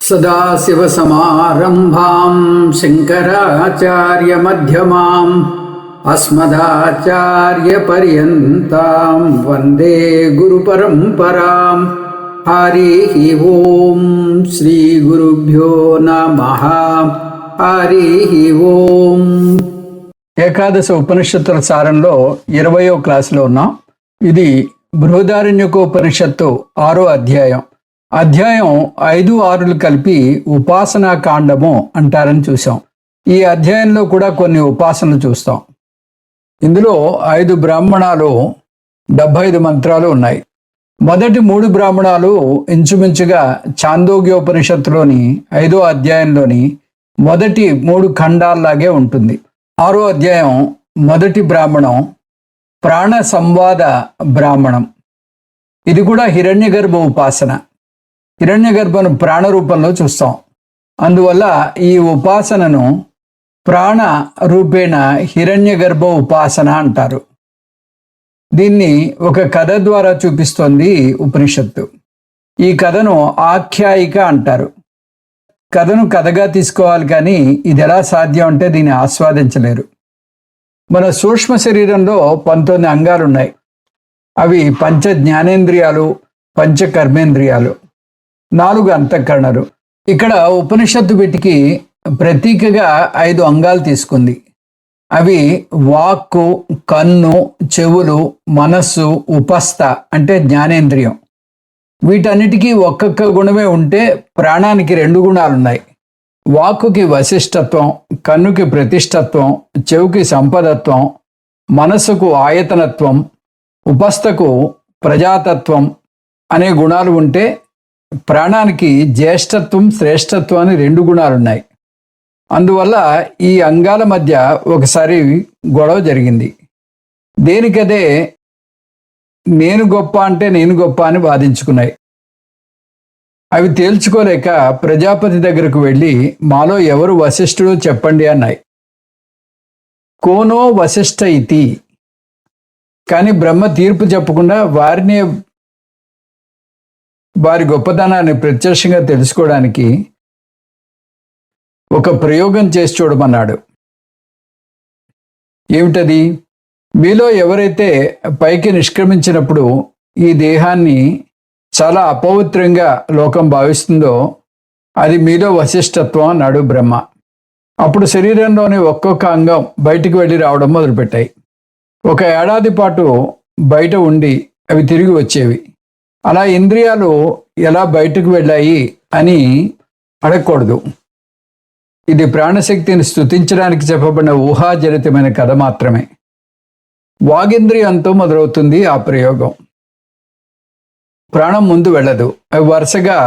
सदाशिवसमारम्भां शङ्कराचार्यमध्यमाम् अस्मदाचार्यपर्यन्तां वन्दे गुरुपरम्पराम्। हरिः ओं श्रीगुरुभ्यो नमः। हरिः ओं। ఏకాదశ ఉపనిషత్తుల సారంలో 20వ క్లాసులో ఉన్నాం. ఇది బృహదారణ్యకోపనిషత్తు 6వ అధ్యాయం. అధ్యాయం 5, 6 కలిపి ఉపాసనా కాండము అంటారని చూసాం. ఈ అధ్యాయంలో కూడా కొన్ని ఉపాసనలు చూస్తాం. ఇందులో 5 బ్రాహ్మణాలు 75 మంత్రాలు ఉన్నాయి. మొదటి 3 బ్రాహ్మణాలు ఇంచుమించుగా ఛాందోగ్యోపనిషత్తులోని 5వ అధ్యాయంలోని మొదటి 3 ఖండాల్లాగే ఉంటుంది. 6వ అధ్యాయం మొదటి బ్రాహ్మణం ప్రాణ సంవాద బ్రాహ్మణం. ఇది కూడా హిరణ్యగర్భ ఉపాసన. హిరణ్యగర్భను ప్రాణ రూపంలో చూస్తాం. అందువల్ల ఈ ఉపాసనను ప్రాణ రూపేణ హిరణ్యగర్భ ఉపాసన అంటారు. దీన్ని ఒక కథ ద్వారా చూపిస్తోంది ఉపనిషత్తు. ఈ కథను ఆఖ్యాయిక అంటారు. కథను కథగా తీసుకోవాలి, కానీ ఇది ఎలా సాధ్యం అంటే దీన్ని ఆస్వాదించలేరు. మన సూక్ష్మ శరీరంలో 19 అంగాలు ఉన్నాయి. అవి పంచ జ్ఞానేంద్రియాలు, పంచ కర్మేంద్రియాలు, 4 అంతఃకరణలు. ఇక్కడ ఉపనిషత్తు వీటికి ప్రతీకగా 5 అంగాలు తీసుకుంది. అవి వాక్కు, కన్ను, చెవులు, మనస్సు, ఉపస్థ అంటే జ్ఞానేంద్రియం. వీటన్నిటికీ ఒక్కొక్క గుణమే ఉంటే ప్రాణానికి 2 గుణాలున్నాయి. వాక్కుకి వశిష్టత్వం, కన్నుకి ప్రతిష్టత్వం, చెవుకి సంపదత్వం, మనస్సుకు ఆయతనత్వం, ఉపస్థకు ప్రజాతత్వం అనే గుణాలు ఉంటే ప్రాణానికి జ్యేష్ఠత్వం, శ్రేష్టత్వం అని 2 గుణాలున్నాయి. అందువల్ల ఈ అంగాల మధ్య ఒకసారి గొడవ జరిగింది. దేనికదే నేను గొప్ప అంటే నేను గొప్ప అని వాదించుకున్నాయి. అవి తేల్చుకోలేక ప్రజాపతి దగ్గరకు వెళ్ళి మాలో ఎవరు వశిష్ఠుడో చెప్పండి అన్నాయి. కోనో వశిష్ఠ ఇతి. కానీ బ్రహ్మ తీర్పు చెప్పకుండా వారి గొప్పతనాన్ని ప్రత్యక్షంగా తెలుసుకోవడానికి ఒక ప్రయోగం చేసి చూడమన్నాడు. ఏమిటది? మీలో ఎవరైతే పైకి నిష్క్రమించినప్పుడు ఈ దేహాన్ని చాలా అపవిత్రంగా లోకం భావిస్తుందో అది మీలో వశిష్టత్వం అన్నాడు బ్రహ్మ. అప్పుడు శరీరంలోని ఒక్కొక్క అంగం బయటికి వెళ్ళి రావడం మొదలుపెట్టాయి. 1 ఏడాది పాటు బయట ఉండి అవి తిరిగి వచ్చేవి. అలా ఇంద్రియాలు ఎలా బయటకు వెళ్ళాయి అని అడగకూడదు. ఇది ప్రాణశక్తిని స్తుతించడానికి చెప్పబడిన ఊహాజనితమైన కథ మాత్రమే. వాగింద్రియంతో మొదలవుతుంది ఆ ప్రయోగం. ప్రాణం ముందు వెళ్ళదు. అవి వరుసగా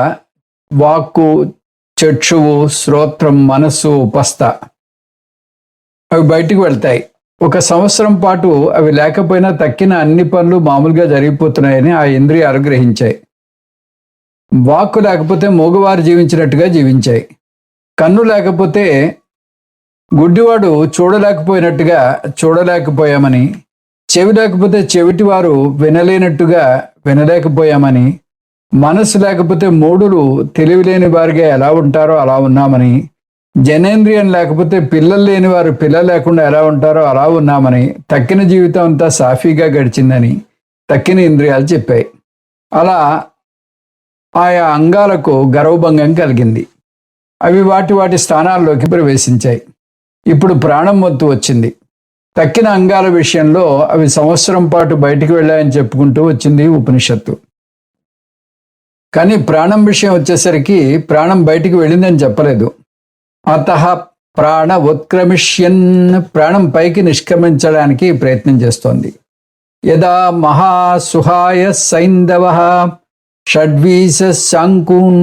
వాక్కు, చక్షువు, శ్రోత్రం, మనస్సు, ఉపస్థ అవి బయటికి వెళ్తాయి. 1 సంవత్సరం పాటు అవి లేకపోయినా తక్కిన అన్ని పనులు మామూలుగా జరిగిపోతున్నాయని ఆ ఇంద్రియాలు గ్రహించాయి. వాక్కు లేకపోతే మూగవారు జీవించినట్టుగా జీవించాయి. కన్ను లేకపోతే గుడ్డివాడు చూడలేకపోయినట్టుగా చూడలేకపోయామని, చెవి లేకపోతే చెవిటివారు వినలేనట్టుగా వినలేకపోయామని, మనస్సు లేకపోతే మూఢులు తెలివిలేని వారిగా ఎలా ఉంటారో అలా ఉన్నామని, జనేంద్రియం లేకపోతే పిల్లలు లేని వారు పిల్లలు లేకుండా ఎలా ఉంటారో అలా ఉన్నామని, తక్కిన జీవితం అంతా సాఫీగా గడిచిందని తక్కిన ఇంద్రియాలు చెప్పాయి. అలా ఆయా అంగాలకు గర్వభంగం కలిగింది. అవి వాటి స్థానాల్లోకి ప్రవేశించాయి. ఇప్పుడు ప్రాణం వంతు వచ్చింది. తక్కిన అంగాల విషయంలో అవి సంవత్సరం పాటు బయటికి వెళ్ళాయని చెప్పుకుంటూ వచ్చింది ఉపనిషత్తు. కానీ ప్రాణం విషయం వచ్చేసరికి ప్రాణం బయటికి వెళ్ళిందని చెప్పలేదు. అతః ప్రాణ ఉత్క్రమిష్యన్, ప్రాణం పైకి నిష్క్రమించడానికి ప్రయత్నం చేస్తోంది. యదా మహాసుహాయ సైంధవ షడ్వీస శాంకూన్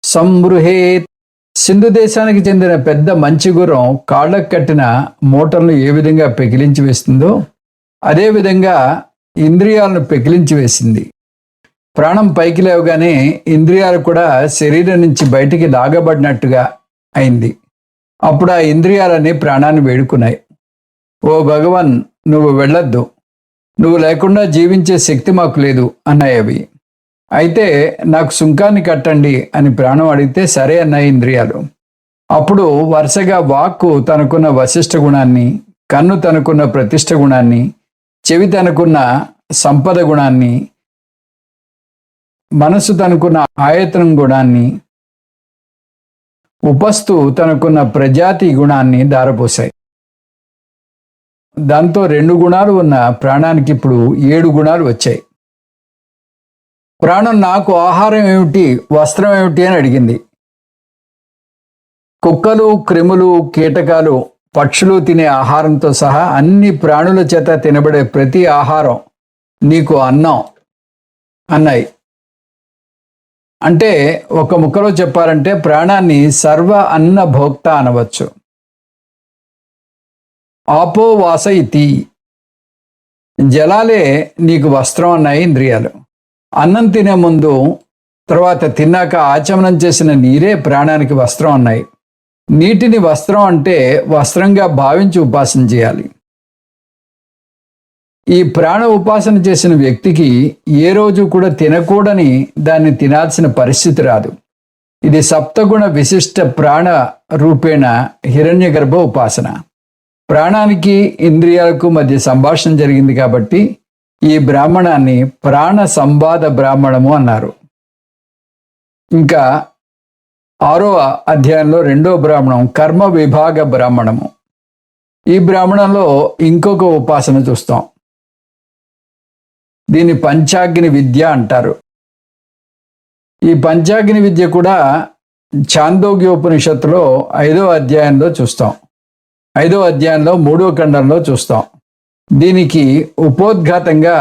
సంబృహేత్. సింధు దేశానికి చెందిన పెద్ద మంచి గుర్రం కాళ్ళకు కట్టిన మూటలను ఏ విధంగా పెకిలించి వేస్తుందో అదేవిధంగా ఇంద్రియాలను పెకిలించి వేసింది. ప్రాణం పైకి లేవగానే ఇంద్రియాలు కూడా శరీరం నుంచి బయటికి లాగబడినట్టుగా అయింది. అప్పుడు ఆ ఇంద్రియాలన్నీ ప్రాణాన్ని వేడుకున్నాయి. ఓ భగవన్, నువ్వు వెళ్ళొద్దు, నువ్వు లేకుండా జీవించే శక్తి మాకు లేదు అన్నాయి అవి. అయితే నాకు సుంకాన్ని కట్టండి అని ప్రాణం అడిగితే సరే అన్నాయి ఇంద్రియాలు. అప్పుడు వరుసగా వాక్కు తనకున్న వశిష్ఠ గుణాన్ని, కన్ను తనకున్న ప్రతిష్ఠ గుణాన్ని, చెవి తనకున్న సంపద గుణాన్ని, మనసు తనకున్న ఆయతనం గుణాన్ని, ఉపస్థు తనకున్న ప్రజాతి గుణాన్ని దారపోశాయి. దాంతో 2 గుణాలు ఉన్న ప్రాణానికి ఇప్పుడు 7 గుణాలు వచ్చాయి. ప్రాణం నాకు ఆహారం ఏమిటి, వస్త్రం ఏమిటి అని అడిగింది. కుక్కలు, క్రిములు, కీటకాలు, పక్షులు తినే ఆహారంతో సహా అన్ని ప్రాణుల చేత తినబడే ప్రతి ఆహారం నీకు అన్నం అన్నాయి. అంటే ఒక ముక్కలో చెప్పాలంటే ప్రాణాన్ని సర్వ అన్న భోక్త అనవచ్చు. ఆపో వాస ఇతి, జలాలే నీకు వస్త్రం అన్నాయి ఇంద్రియాలు. అన్నం తినే ముందు, తర్వాత తిన్నాక ఆచమనం చేసిన నీరే ప్రాణానికి వస్త్రం అన్నాయి. నీటిని వస్త్రం అంటే వస్త్రంగా భావించి ఉపాసన చేయాలి. ఈ ప్రాణ ఉపాసన చేసిన వ్యక్తికి ఏ రోజు కూడా తినకూడని దాన్ని తినాల్సిన పరిస్థితి రాదు. ఇది సప్తగుణ విశిష్ట ప్రాణ రూపేణ హిరణ్యగర్భ ఉపాసన. ప్రాణానికి ఇంద్రియాలకు మధ్య సంభాషణ జరిగింది కాబట్టి ఈ బ్రాహ్మణాన్ని ప్రాణ సంవాద బ్రాహ్మణము అన్నారు. ఇంకా 6వ అధ్యాయంలో 2వ బ్రాహ్మణం కర్మ విభాగ బ్రాహ్మణము. ఈ బ్రాహ్మణంలో ఇంకొక ఉపాసన చూస్తాం. దీన్ని పంచాగ్ని విద్య అంటారు. ఈ పంచాగ్ని విద్య కూడా ఛాందోగ్యోపనిషత్తులో 5వ అధ్యాయంలో చూస్తాం. 5వ అధ్యాయంలో 3వ ఖండంలో చూస్తాం. దీనికి ఉపోద్ఘాతంగా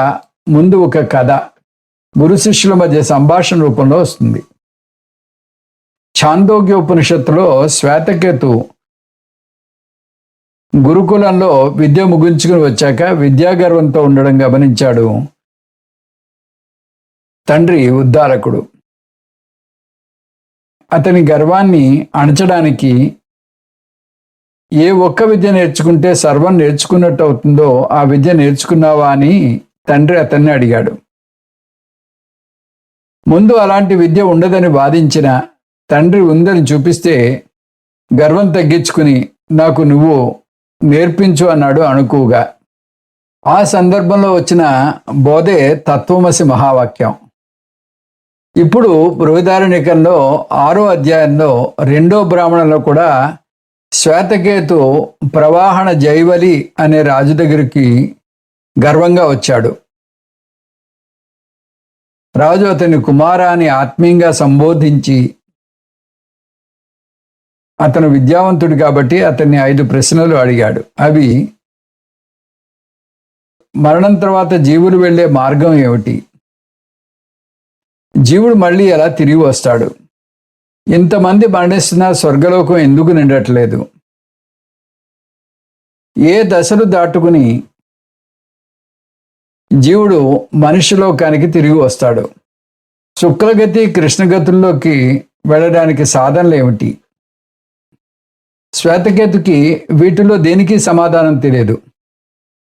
ముందు ఒక కథ గురు శిష్యుల మధ్య సంభాషణ రూపంలో వస్తుంది. ఛాందోగ్యోపనిషత్తులో శ్వేతకేతు గురుకులంలో విద్య ముగించుకుని వచ్చాక విద్యాగర్వంతో ఉండడం గమనించాడు తండ్రి ఉద్దాలకుడు. అతని గర్వాన్ని అణచడానికి ఏ ఒక్క విద్య నేర్చుకుంటే సర్వం నేర్చుకున్నట్టు అవుతుందో ఆ విద్య నేర్చుకున్నావా అని తండ్రి అతన్ని అడిగాడు. ముందు అలాంటి విద్య ఉండదని వాదించిన తండ్రి ఉందని చూపిస్తే గర్వం తగ్గించుకుని నాకు నువ్వు నేర్పించు అన్నాడు అణుకువగా. ఆ సందర్భంలో వచ్చిన బోధే తత్వమసి మహావాక్యం. ఇప్పుడు బృహదారణ్యకంలో 6వ అధ్యాయంలో 2వ బ్రాహ్మణంలో కూడా శ్వేతకేతు ప్రవాహణ జైవలి అనే రాజు దగ్గరికి గర్వంగా వచ్చాడు. రాజు అతని కుమారాన్ని ఆత్మీయంగా సంబోధించి అతను విద్యావంతుడు కాబట్టి అతన్ని 5 ప్రశ్నలు అడిగాడు. అవి: మరణం తర్వాత జీవులు వెళ్ళే మార్గం ఏమిటి? జీవుడు మళ్ళీ ఎలా తిరిగి వస్తాడు? ఇంతమంది మరణిస్తున్నా స్వర్గలోకం ఎందుకు నిండట్లేదు? ఏ దశలు దాటుకుని జీవుడు మనుష్యలోకానికి తిరిగి వస్తాడు? శుక్లగతి, కృష్ణగతుల్లోకి వెళ్ళడానికి సాధనలు ఏమిటి? శ్వేతకేతుకి వీటిలో దేనికి సమాధానం తెలియదు.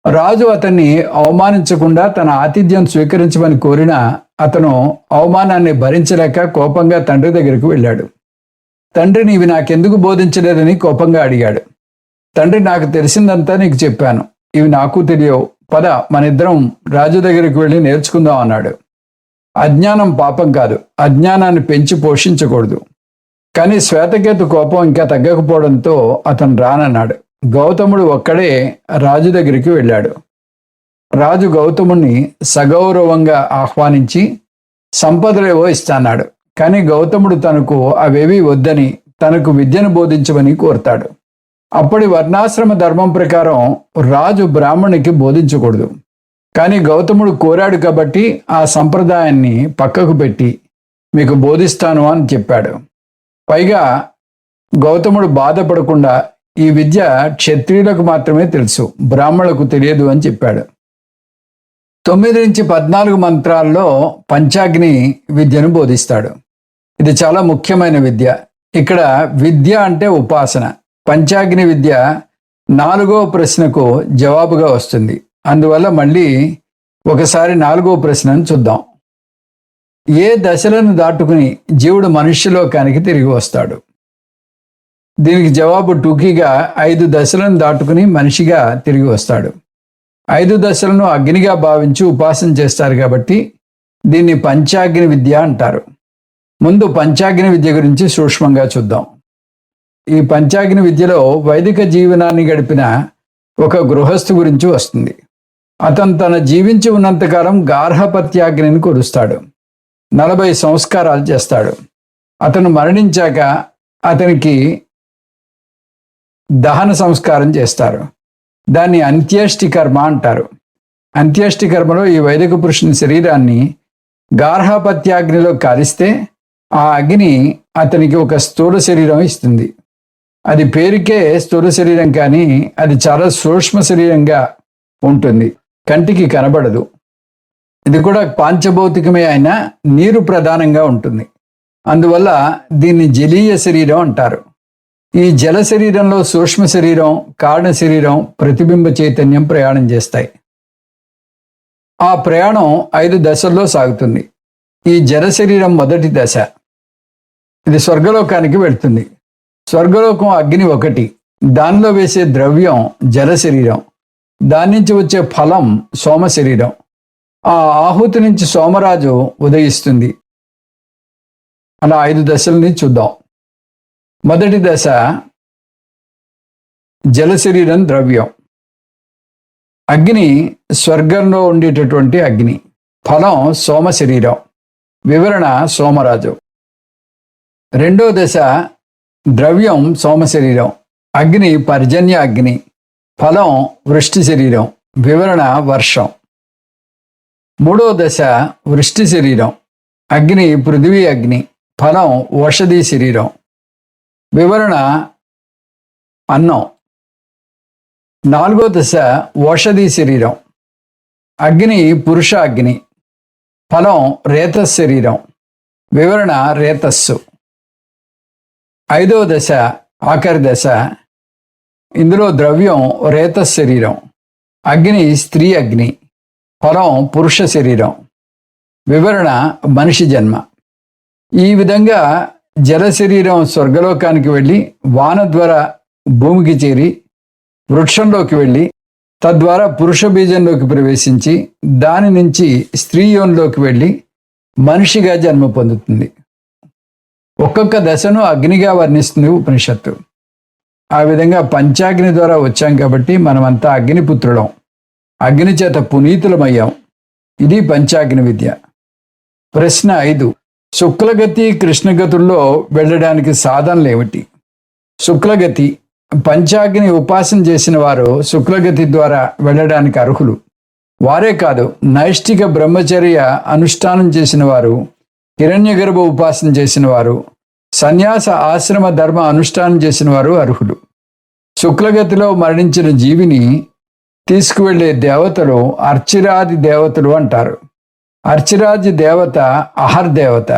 రాజు అతన్ని అవమానించకుండా తన ఆతిథ్యం స్వీకరించమని కోరినా అతను అవమానాన్ని భరించలేక కోపంగా తండ్రి దగ్గరికి వెళ్ళాడు. తండ్రి నీవి నాకెందుకు బోధించలేదని కోపంగా అడిగాడు. తండ్రి నాకు తెలిసిందంతా నీకు చెప్పాను, ఇవి నాకు తెలియవు, పద మనిద్దరం రాజు దగ్గరికి వెళ్ళి నేర్చుకుందాం అన్నాడు. అజ్ఞానం పాపం కాదు, అజ్ఞానాన్ని పెంచి పోషించకూడదు. కానీ శ్వేతకేతు కోపం ఇంకా తగ్గకపోవడంతో అతను రానన్నాడు. గౌతముడు ఒక్కడే రాజు దగ్గరికి వెళ్ళాడు. రాజు గౌతముణ్ణి సగౌరవంగా ఆహ్వానించి సంపదలేవో ఇస్తాన్నాడు. కానీ గౌతముడు తనకు అవేవీ వద్దని తనకు విద్యను బోధించమని కోరుతాడు. అప్పటి వర్ణాశ్రమ ధర్మం ప్రకారం రాజు బ్రాహ్మణునికి బోధించకూడదు. కానీ గౌతముడు కోరాడు కాబట్టి ఆ సంప్రదాయాన్ని పక్కకు పెట్టి మీకు బోధిస్తాను అని చెప్పాడు. పైగా గౌతముడు బాధపడకుండా ఈ విద్య క్షత్రియులకు మాత్రమే తెలుసు, బ్రాహ్మణులకు తెలియదు అని చెప్పాడు. 9 నుంచి 14 మంత్రాల్లో పంచాగ్ని విద్యను బోధిస్తాడు. ఇది చాలా ముఖ్యమైన విద్య. ఇక్కడ విద్య అంటే ఉపాసన. పంచాగ్ని విద్య 4వ ప్రశ్నకు జవాబుగా వస్తుంది. అందువల్ల మళ్ళీ ఒకసారి 4వ ప్రశ్నను చూద్దాం. ఏ దశలను దాటుకుని జీవుడు మనుష్యలోకానికి తిరిగి వస్తాడు? దీనికి జవాబు టూకీగా 5 దశలను దాటుకుని మనిషిగా తిరిగి వస్తాడు. 5 దశలను అగ్నిగా భావించి ఉపాసన చేస్తారు కాబట్టి దీన్ని పంచాగ్ని విద్య అంటారు. ముందు పంచాగ్ని విద్య గురించి సూక్ష్మంగా చూద్దాం. ఈ పంచాగ్ని విద్యలో వైదిక జీవనాన్ని గడిపిన ఒక గృహస్థు గురించి వస్తుంది. అతను తన జీవించి ఉన్నంతకాలం గార్హపత్యాగ్నిని కురుస్తాడు. 40 సంస్కారాలు చేస్తాడు. అతను మరణించాక అతనికి దహన సంస్కారం చేస్తారు. దాన్ని అంత్యేష్టి కర్మ అంటారు. అంత్యేష్టి కర్మలో ఈ వైదిక పురుషుని శరీరాన్ని గార్హపత్యాగ్నిలో కాలిస్తే ఆ అగ్ని అతనికి ఒక స్థూల శరీరం ఇస్తుంది. అది పేరుకే స్థూల శరీరం, కానీ అది చాలా సూక్ష్మ శరీరంగా ఉంటుంది, కంటికి కనబడదు. ఇది కూడా పాంచభౌతికమే అయినా నీరు ప్రధానంగా ఉంటుంది. అందువల్ల దీన్ని జలీయ శరీరం అంటారు. ఈ జల శరీరంలో సూక్ష్మ శరీరం, కారణ శరీరం, ప్రతిబింబ చైతన్యం ప్రయాణం చేస్తాయి. ఆ ప్రయాణం 5 దశల్లో సాగుతుంది. ఈ జల శరీరం మొదటి దశ. ఇది స్వర్గలోకానికి వెళ్తుంది. స్వర్గలోకం అగ్ని 1, దానిలో వేసే ద్రవ్యం జల శరీరం, దాని నుంచి వచ్చే ఫలం సోమ శరీరం. ఆ ఆహుతి నుంచి సోమరాజు ఉదయిస్తుంది. అలా 5 దశల్ని చూద్దాం. మొదటి దశ జల శరీరం, ద్రవ్యం. అగ్ని స్వర్గంలో ఉండేటటువంటి అగ్ని, ఫలం సోమ శరీరం, వివరణ సోమరాజు. రెండో దశ ద్రవ్యం సోమ శరీరం, అగ్ని పర్జన్య అగ్ని, ఫలం వృష్టి శరీరం, వివరణ వర్షం. మూడో దశ వృష్టి శరీరం, అగ్ని పృథివీ అగ్ని, ఫలం ఓషధి శరీరం, వివరణ అన్నం. నాలుగో దశ ఓషధి శరీరం, అగ్ని పురుష అగ్ని, ఫలం రేతస్ శరీరం, వివరణ రేతస్సు. ఐదవ దశ ఆఖరి దశ, ఇందులో ద్రవ్యం రేతస్ శరీరం, అగ్ని స్త్రీ అగ్ని, ఫలం పురుష శరీరం, వివరణ మనిషి జన్మ. ఈ విధంగా జల శరీరం స్వర్గలోకానికి వెళ్ళి వాన ద్వారా భూమికి చేరి వృక్షంలోకి వెళ్ళి తద్వారా పురుష బీజంలోకి ప్రవేశించి దాని నుంచి స్త్రీ యోనిలోకి వెళ్ళి మనిషిగా జన్మ పొందుతుంది. ఒక్కొక్క దశను అగ్నిగా వర్ణిస్తుంది ఉపనిషత్తు. ఆ విధంగా పంచాగ్ని ద్వారా వచ్చాం కాబట్టి మనమంతా అగ్నిపుత్రులం, అగ్ని చేత పునీతులమయ్యాం. ఇది పంచాగ్ని విద్య. ప్రశ్న 5. శుక్లగతి కృష్ణగతుల్లో వెళ్ళడానికి సాధనలు ఏమిటి? శుక్లగతి, పంచాగ్ని ఉపాసన చేసిన వారు శుక్లగతి ద్వారా వెళ్ళడానికి అర్హులు. వారే కాదు, నైష్టిక బ్రహ్మచర్య అనుష్ఠానం చేసిన వారు, హిరణ్యగర్భ ఉపాసన చేసిన వారు, సన్యాస ఆశ్రమ ధర్మ అనుష్ఠానం చేసిన వారు అర్హులు. శుక్లగతిలో మరణించిన జీవిని తీసుకువెళ్ళే దేవతలు అర్చిరాది దేవతలు అంటారు. అర్చిరాది దేవత అహర్దేవత.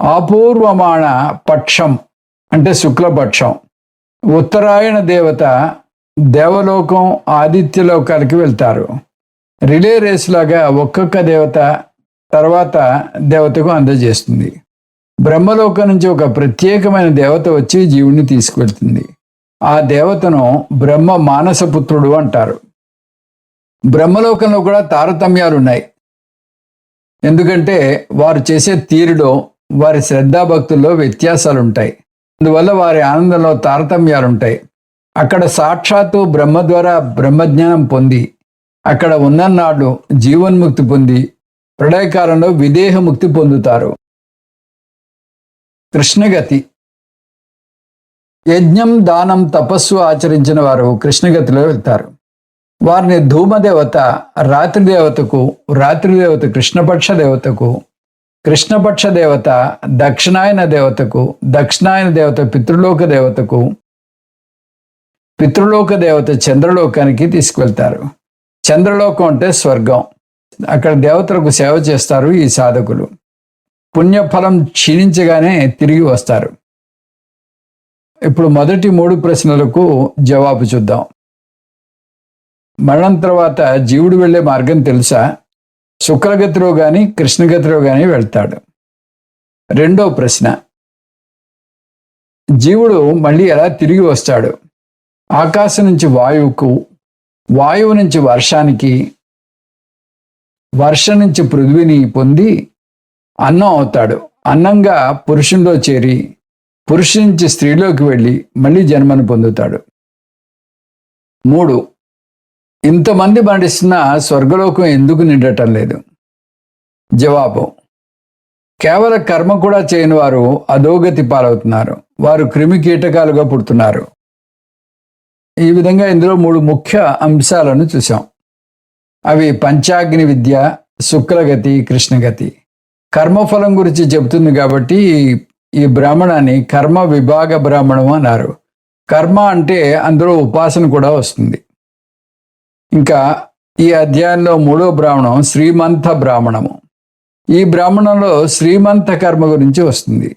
ఆపూర్వమాణ పక్షం అంటే శుక్లపక్షం. ఉత్తరాయణ దేవత దేవలోకం, ఆదిత్యలోకాలకి వెళ్తారు. రిలే రేస్ లాగా ఒక్కొక్క దేవత తర్వాత దేవతకు అందజేస్తుంది. బ్రహ్మలోకం నుంచి ఒక ప్రత్యేకమైన దేవత వచ్చి జీవుణ్ణి తీసుకువెళ్తుంది. ఆ దేవతను బ్రహ్మ మానసపుత్రుడు అంటారు. బ్రహ్మలోకంలో కూడా తారతమ్యాలున్నాయి. ఎందుకంటే వారు చేసే తీరులో, వారి శ్రద్ధాభక్తుల్లో వ్యత్యాసాలుంటాయి. అందువల్ల వారి ఆనందంలో తారతమ్యాలుంటాయి. అక్కడ సాక్షాత్తు బ్రహ్మ ద్వారా బ్రహ్మజ్ఞానం పొంది అక్కడ ఉన్ననాళ్ళు జీవన్ముక్తి పొంది ప్రళయకాలంలో విదేహముక్తి పొందుతారు. కృష్ణగతి. యజ్ఞం, దానం, తపస్సు ఆచరించిన వారు కృష్ణగతిలో వెళ్తారు. వారిని ధూమదేవత రాత్రిదేవతకు, రాత్రిదేవత కృష్ణపక్ష దేవతకు, కృష్ణపక్ష దేవత దక్షిణాయన దేవతకు, దక్షిణాయన దేవత పితృలోక దేవతకు, పితృలోక దేవత చంద్రలోకానికి తీసుకువెళ్తారు. చంద్రలోకం అంటే స్వర్గం. అక్కడ దేవతలకు సేవ చేస్తారు ఈ సాధకులు. పుణ్యఫలం క్షీణించగానే తిరిగి వస్తారు. ఇప్పుడు మొదటి 3 ప్రశ్నలకు జవాబు చూద్దాం. మరణం తర్వాత జీవుడు వెళ్ళే మార్గం తెలుసా? శుక్లగతిలో కానీ కృష్ణగతిలో కానీ వెళ్తాడు. రెండో ప్రశ్న, జీవుడు మళ్ళీ ఎలా తిరిగి వస్తాడు? ఆకాశం నుంచి వాయువుకు, వాయువు నుంచి వర్షానికి, వర్షం నుంచి పృథ్వీని పొంది అన్నం అవుతాడు. అన్నంగా పురుషునిలో చేరి పురుషు నుంచి స్త్రీలోకి వెళ్ళి మళ్ళీ జన్మను పొందుతాడు. 3, ఇంతమంది మరణిస్తున్న స్వర్గలోకం ఎందుకు నిండటం లేదు? జవాబు, కేవల కర్మ కూడా చేయని వారు అధోగతి పాలవుతున్నారు. వారు క్రిమి కీటకాలుగా పుడుతున్నారు. ఈ విధంగా ఇందులో 3 ముఖ్య అంశాలను చూసాం. అవి పంచాగ్ని విద్య, శుక్లగతి, కృష్ణగతి. కర్మఫలం గురించి చెబుతుంది కాబట్టి ఈ బ్రాహ్మణాన్ని కర్మ విభాగ బ్రాహ్మణం అన్నారు. కర్మ అంటే అందులో ఉపాసన కూడా వస్తుంది. ఇంకా ఈ అధ్యాయంలో 3వ బ్రాహ్మణం శ్రీమంత బ్రాహ్మణము. ఈ బ్రాహ్మణంలో శ్రీమంత కర్మ గురించి వస్తుంది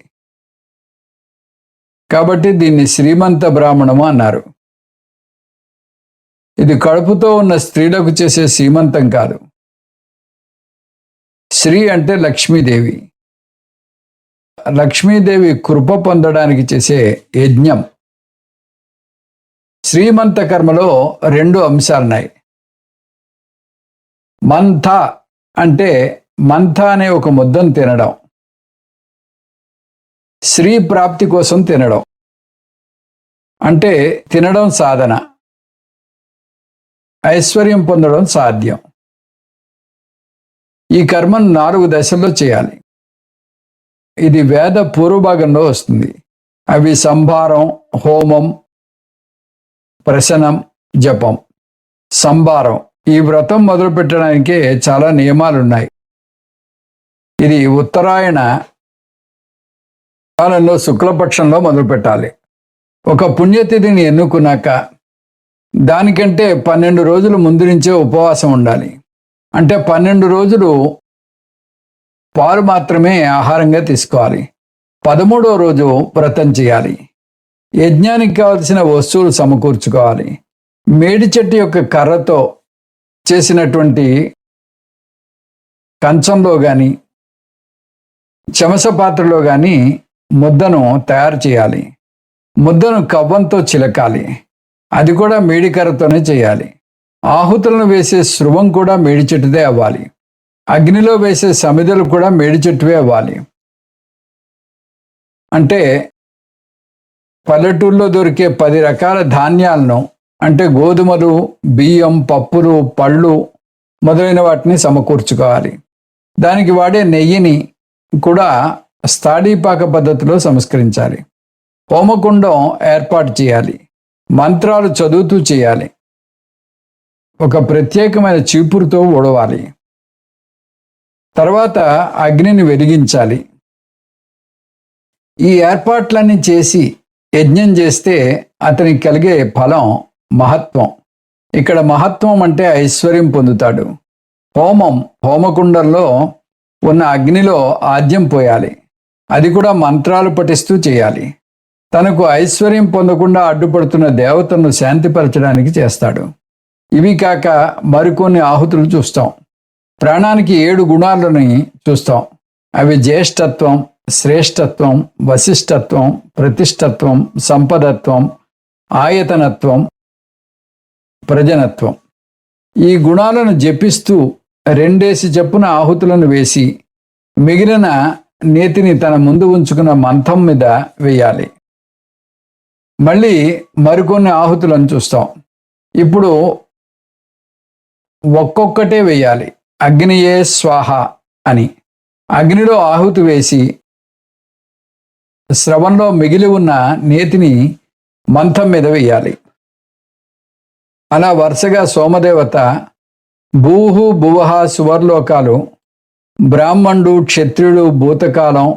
కాబట్టి దీన్ని శ్రీమంత బ్రాహ్మణము అన్నారు. ఇది కడుపుతో ఉన్న స్త్రీలకు చేసే సీమంతం కాదు. శ్రీ అంటే లక్ష్మీదేవి. లక్ష్మీదేవి కృప పొందడానికి చేసే యజ్ఞం. శ్రీమంత కర్మలో 2 అంశాలున్నాయి. మంథ అంటే మంథ అనే ఒక ముద్దను తినడం, శ్రీ ప్రాప్తి కోసం తినడం. అంటే తినడం సాధన, ఐశ్వర్యం పొందడం సాధ్యం. ఈ కర్మను 4 దశల్లో చేయాలి. ఇది వేద పూర్వభాగంలో వస్తుంది. అవి సంభారం, హోమం, ప్రశనం, జపం. సంభారం, ఈ వ్రతం మొదలు పెట్టడానికే చాలా నియమాలున్నాయి. ఇది ఉత్తరాయణ కాలంలో శుక్లపక్షంలో మొదలు పెట్టాలి. ఒక పుణ్యతిథిని ఎన్నుకున్నాక దానికంటే 12 రోజులు ముందు నుంచే ఉపవాసం ఉండాలి. అంటే 12 రోజులు పాలు మాత్రమే ఆహారంగా తీసుకోవాలి. 13వ రోజు వ్రతం చేయాలి. యజ్ఞానికి కావలసిన వస్తువులు సమకూర్చుకోవాలి. మేడి చెట్టు యొక్క కర్రతో చేసినటువంటి కంచంలో కానీ చెమస పాత్రలో కానీ ముద్దను తయారు చేయాలి. ముద్దను కవ్వంతో చిలకాలి. అది కూడా మేడి కర్రతోనే చేయాలి. ఆహుతులను వేసే శృవం కూడా మేడి చెట్టుదే అవ్వాలి. అగ్నిలో వేసే సమిధలు కూడా మేడి చెట్టువే అవ్వాలి. అంటే పల్లెటూరులో దొరికే 10 రకాల ధాన్యాలను, అంటే గోధుమలు, బియ్యం, పప్పులు, పళ్ళు మొదలైన వాటిని సమకూర్చుకోవాలి. దానికి వాడే నెయ్యిని కూడా స్థాడీపాక పద్ధతిలో సంస్కరించాలి. హోమకుండం ఏర్పాటు చేయాలి. మంత్రాలు చదువుతూ చేయాలి. ఒక ప్రత్యేకమైన చీపురుతో ఊడవాలి. తర్వాత అగ్నిని వెలిగించాలి. ఈ ఏర్పాట్లన్నీ చేసి యజ్ఞం చేస్తే అతనికి కలిగే ఫలం మహత్వం. ఇక్కడ మహత్వం అంటే ఐశ్వర్యం పొందుతాడు. హోమం, హోమకుండంలో ఉన్న అగ్నిలో ఆద్యం పోయాలి. అది కూడా మంత్రాలు పఠిస్తూ చేయాలి. తనకు ఐశ్వర్యం పొందకుండా అడ్డుపడుతున్న దేవతను శాంతిపరచడానికి చేస్తాడు. ఇవి కాక మరికొన్ని ఆహుతులు చూస్తాం. ప్రాణానికి 7 గుణాలని చూస్తాం. అవి జ్యేష్ఠత్వం, శ్రేష్టత్వం, వశిష్ఠత్వం, ప్రతిష్టత్వం, సంపదత్వం, ఆయతనత్వం, ప్రజనత్వం. ఈ గుణాలను జపిస్తూ 2 చొప్పున ఆహుతులను వేసి మిగిలిన నేతిని తన ముందు ఉంచుకున్న మంథం మీద వేయాలి. మళ్ళీ మరికొన్ని ఆహుతులను చూస్తాం. ఇప్పుడు ఒక్కొక్కటే వేయాలి. అగ్నియే స్వాహ అని అగ్నిలో ఆహుతి వేసి స్రవంలో మిగిలి ఉన్న నేతిని మంథం మీద వేయాలి. అలా వరుసగా సోమదేవత, భూహు భువహ సువర్లోకాలు, బ్రాహ్మణుడు, క్షత్రియుడు, భూతకాలం,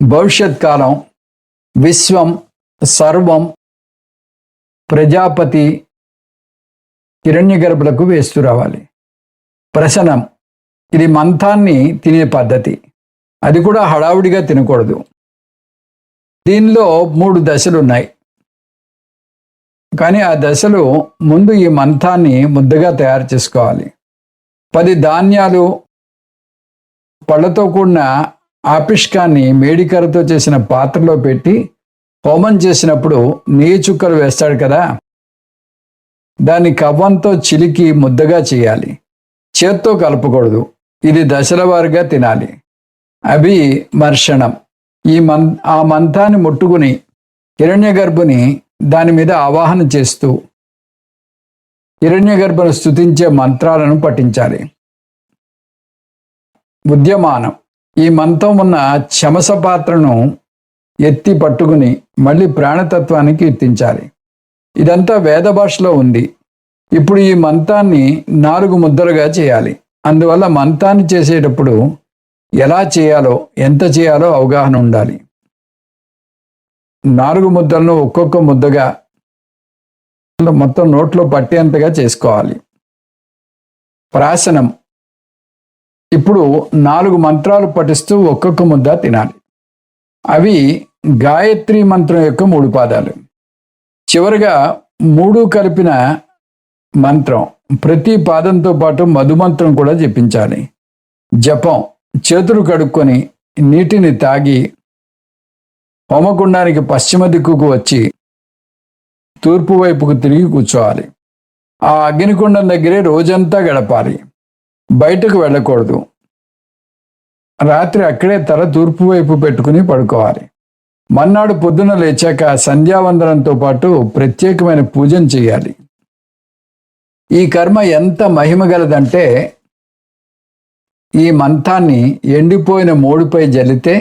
భవిష్యత్కాలం, విశ్వం, సర్వం, ప్రజాపతి, హిరణ్యగర్భులకు వేస్తూ రావాలి. ప్రశనం, ఇది మంథాన్ని తినే పద్ధతి. అది కూడా హడావుడిగా తినకూడదు. దీనిలో 3 దశలు ఉన్నాయి. కానీ ఆ దశలు ముందు ఈ మంథాన్ని ముద్దగా తయారు చేసుకోవాలి. 10 ధాన్యాలు పళ్ళతో కూడిన ఆపిష్కాన్ని మేడికరతో చేసిన పాత్రలో పెట్టి హోమం చేసినప్పుడు నెయ్యి చుక్కలు వేస్తాడు కదా, దాన్ని కవ్వంతో చిలికి ముద్దగా చేయాలి. చేత్తో కలపకూడదు. ఇది దశల వారీగా తినాలి. అభిమర్షణం. ఆ మంత్రాన్ని ముట్టుకుని హిరణ్యగర్భుని దాని మీద ఆవాహన చేస్తూ హిరణ్యగర్భను స్తుతించే మంత్రాలను పఠించాలి. ఉద్యమానం. ఈ మంత్రం ఉన్న చమస పాత్రను ఎత్తి పట్టుకుని మళ్ళీ ప్రాణతత్వాన్ని కీర్తించాలి. ఇదంతా వేద భాషలో ఉంది. ఇప్పుడు ఈ మంత్రాన్ని 4 ముద్దలుగా చేయాలి. అందువల్ల మంత్రాన్ని చేసేటప్పుడు ఎలా చేయాలో, ఎంత చేయాలో అవగాహన ఉండాలి. 4 ముద్దలను ఒక్కొక్క ముద్దగా మొత్తం నోట్లో పట్టేంతగా చేసుకోవాలి. ప్రాసనం. ఇప్పుడు 4 మంత్రాలు పఠిస్తూ ఒక్కొక్క ముద్ద తినాలి. అవి గాయత్రి మంత్రం యొక్క 3 పాదాలు. చివరిగా 3 కలిపిన మంత్రం. ప్రతి పాదంతో పాటు మధుమంత్రం కూడా జపించాలి. జపం. చేతులు కడుక్కొని నీటిని తాగి హోమగుండానికి పశ్చిమ దిక్కుకు వచ్చి తూర్పు వైపుకు తిరిగి కూర్చోవాలి. ఆ అగ్నికుండం దగ్గరే రోజంతా గడపాలి. బయటకు వెళ్ళకూడదు. రాత్రి అక్కడే తల తూర్పు వైపు పెట్టుకుని పడుకోవాలి. మన్నాడు పొద్దున లేచాక సంధ్యావందనంతో పాటు ప్రత్యేకమైన పూజను చేయాలి. ఈ కర్మ ఎంత మహిమగలదంటే, ఈ మంత్రాన్ని ఎండిపోయిన మోడుపై జల్లితే